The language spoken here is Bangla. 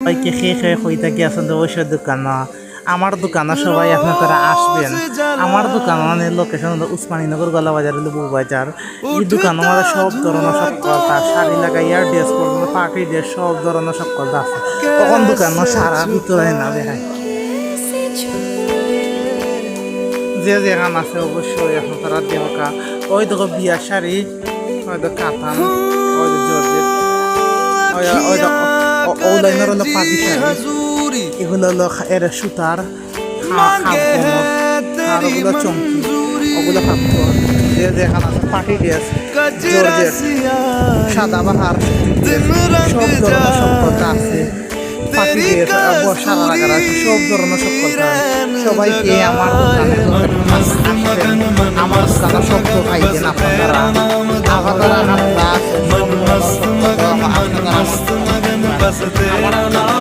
সবাইকে খেয়ে খেয়ে হইতে গিয়েছেন তো ওইসব দোকান আমার দোকানে সবাই আপনারা আসবেন। আমার দোকান মানে লোকেশন হলো উসমানীনগর গলাবাজার হলো বউবাজার। এই দোকান আমাদের সব ধরনের সকলতা শাড়ি লাগাইয়ার ড্রেস পর্যন্ত পার্টি ড্রেস সব ধরনের সকলতা আছে। তখন দোকান সারা ভিতরে না দেখায় যে যেখান আছে অবশ্যই আপনারা দেখা ওই দেখো বিয়ার শাড়ি, হয়তো কাতান, হয়তো জর্জেট, ওই লাইনের হলো পাটি শাড়ি, এগুলো হলো এর সুতার আর ওগুলো চমকি, ওগুলো পাথর। যে যেখানে আছে পাটি ড্রেস, জর্জেট, সাদা বাহার, সব ধরনের সকলতা আছে। পাটি ড্রেস সাদা লাগার আছে, সব ধরনের সকলতা সবাইকে আমার দোকানে আমার দোকানে সব তো খাইছেন আপনারা আপনারা